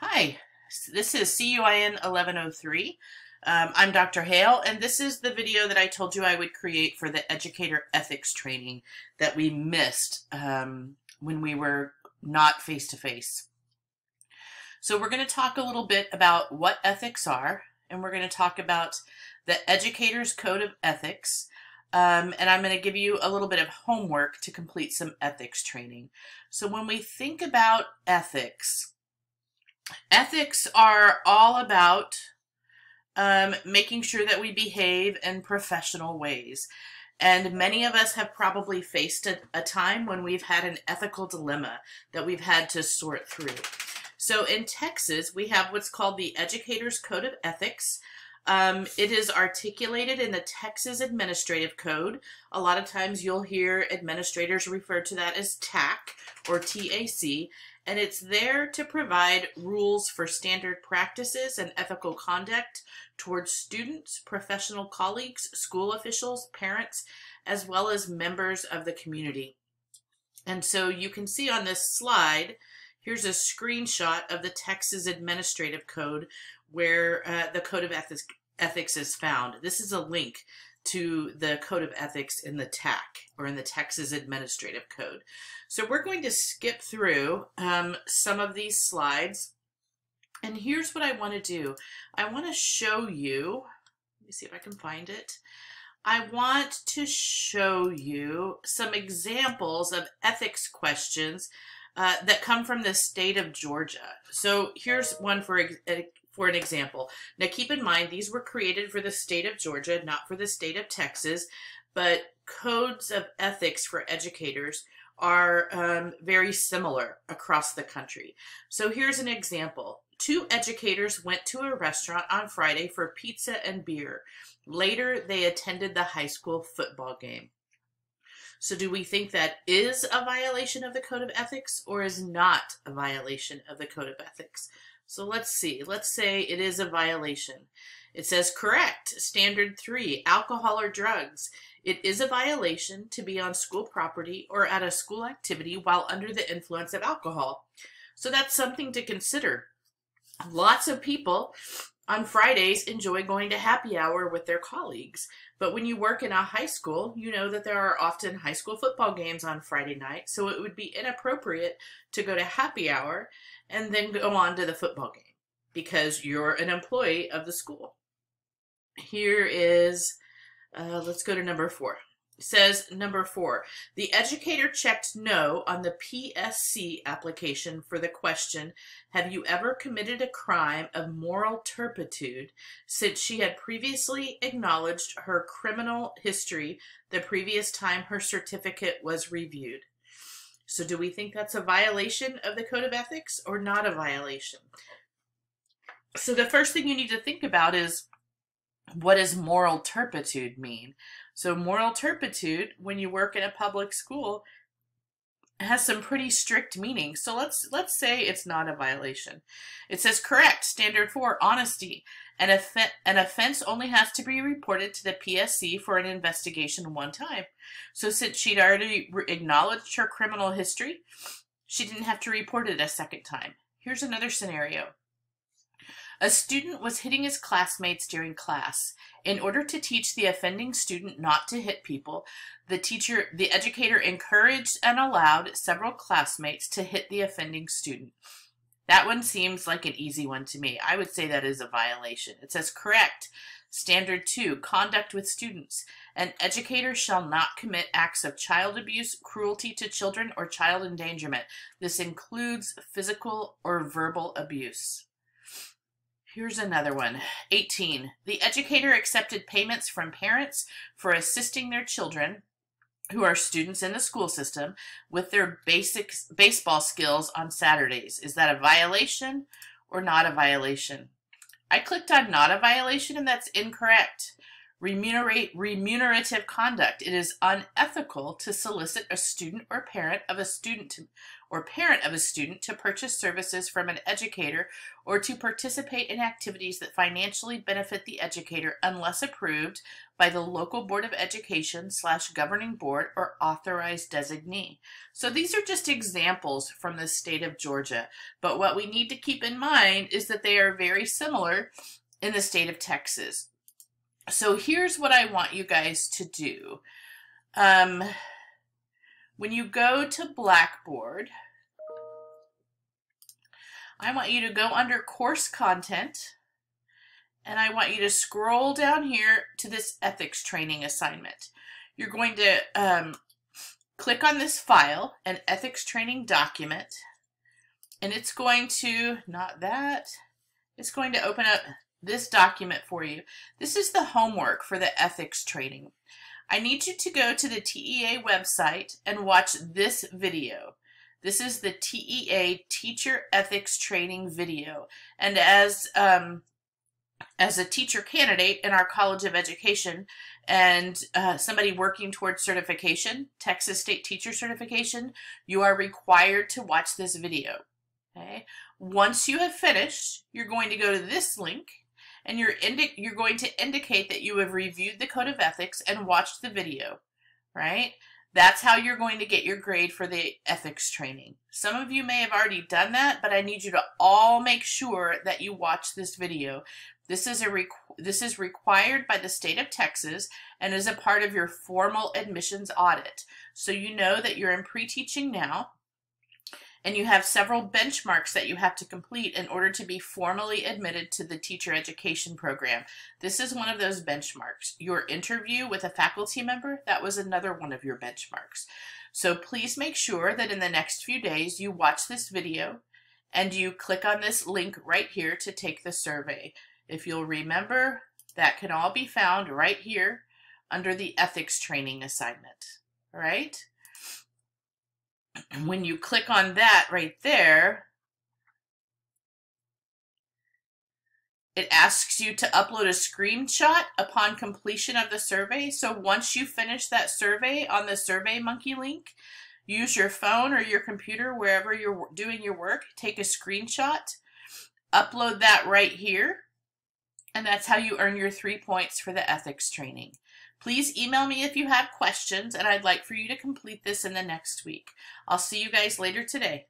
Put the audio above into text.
Hi, this is CUIN 1103. I'm Dr. Hale, and this is the video that I told you I would create for the Educator Ethics training that we missed when we were not face-to-face. So we're going to talk a little bit about what ethics are, and we're going to talk about the Educator's Code of Ethics, and I'm going to give you a little bit of homework to complete some ethics training. So when we think about ethics, ethics are all about making sure that we behave in professional ways. And many of us have probably faced a time when we've had an ethical dilemma that we've had to sort through. So in Texas, we have what's called the Educator's Code of Ethics. It is articulated in the Texas Administrative Code. A lot of times you'll hear administrators refer to that as TAC or TAC, and it's there to provide rules for standard practices and ethical conduct towards students, professional colleagues, school officials, parents, as well as members of the community. And so you can see on this slide, here's a screenshot of the Texas Administrative Code where the Code of Ethics is found. This is a link to the Code of Ethics in the TAC, or in the Texas Administrative Code. So we're going to skip through some of these slides. And here's what I want to do. I want to show you, let me see if I can find it. I want to show you some examples of ethics questions that come from the state of Georgia. So here's one for an example. Now keep in mind, these were created for the state of Georgia, not for the state of Texas, but codes of ethics for educators are very similar across the country. So here's an example. 2 educators went to a restaurant on Friday for pizza and beer. Later, they attended the high school football game. So do we think that is a violation of the Code of Ethics or is not a violation of the Code of Ethics? So let's see. Let's say it is a violation. It says correct. Standard 3, alcohol or drugs. It is a violation to be on school property or at a school activity while under the influence of alcohol. So that's something to consider. Lots of people on Fridays enjoy going to happy hour with their colleagues. But when you work in a high school, you know that there are often high school football games on Friday night. So it would be inappropriate to go to happy hour and then go on to the football game because you're an employee of the school. Here is, let's go to number 4. It says, number 4, the educator checked no on the PSC application for the question, have you ever committed a crime of moral turpitude, since she had previously acknowledged her criminal history the previous time her certificate was reviewed. So do we think that's a violation of the Code of Ethics or not a violation? So the first thing you need to think about is, what does moral turpitude mean? So moral turpitude, when you work in a public school, has some pretty strict meaning. So let's say it's not a violation. It says correct, standard 4, honesty. An offense only has to be reported to the PSC for an investigation one time. So since she'd already acknowledged her criminal history, she didn't have to report it a second time. Here's another scenario. A student was hitting his classmates during class. In order to teach the offending student not to hit people, the educator encouraged and allowed several classmates to hit the offending student. That one seems like an easy one to me. I would say that is a violation. It says correct. Standard 2, conduct with students. An educator shall not commit acts of child abuse, cruelty to children, or child endangerment. This includes physical or verbal abuse. Here's another one. 18. The educator accepted payments from parents for assisting their children, who are students in the school system, with their basic baseball skills on Saturdays. Is that a violation or not a violation? I clicked on not a violation, and that's incorrect. Remunerative conduct. It is unethical to solicit a student or parent of a student or parent of a student to purchase services from an educator or to participate in activities that financially benefit the educator unless approved by the local Board of Education / governing board or authorized designee. So these are just examples from the state of Georgia, but what we need to keep in mind is that they are very similar in the state of Texas. So here's what I want you guys to do. When you go to Blackboard, I want you to go under course content, and I want you to scroll down here to this ethics training assignment. You're going to click on this file, an ethics training document, and it's going to, it's going to open up this document for you. This is the homework for the ethics training. I need you to go to the TEA website and watch this video. This is the TEA Teacher Ethics Training video. And as a teacher candidate in our College of Education and somebody working towards certification, Texas State Teacher Certification, you are required to watch this video. Okay? Once you have finished, you're going to go to this link, and you're going to indicate that you have reviewed the Code of Ethics and watched the video, right? That's how you're going to get your grade for the ethics training. Some of you may have already done that, but I need you to all make sure that you watch this video. This is required by the state of Texas and is a part of your formal admissions audit. So you know that you're in pre-teaching now, and you have several benchmarks that you have to complete in order to be formally admitted to the teacher education program. This is one of those benchmarks. Your interview with a faculty member, that was another one of your benchmarks. So please make sure that in the next few days you watch this video and you click on this link right here to take the survey. If you'll remember, that can all be found right here under the ethics training assignment. All right? When you click on that right there, it asks you to upload a screenshot upon completion of the survey. So once you finish that survey on the SurveyMonkey link, use your phone or your computer wherever you're doing your work, take a screenshot, upload that right here, and that's how you earn your 3 points for the ethics training. Please email me if you have questions, and I'd like for you to complete this in the next week. I'll see you guys later today.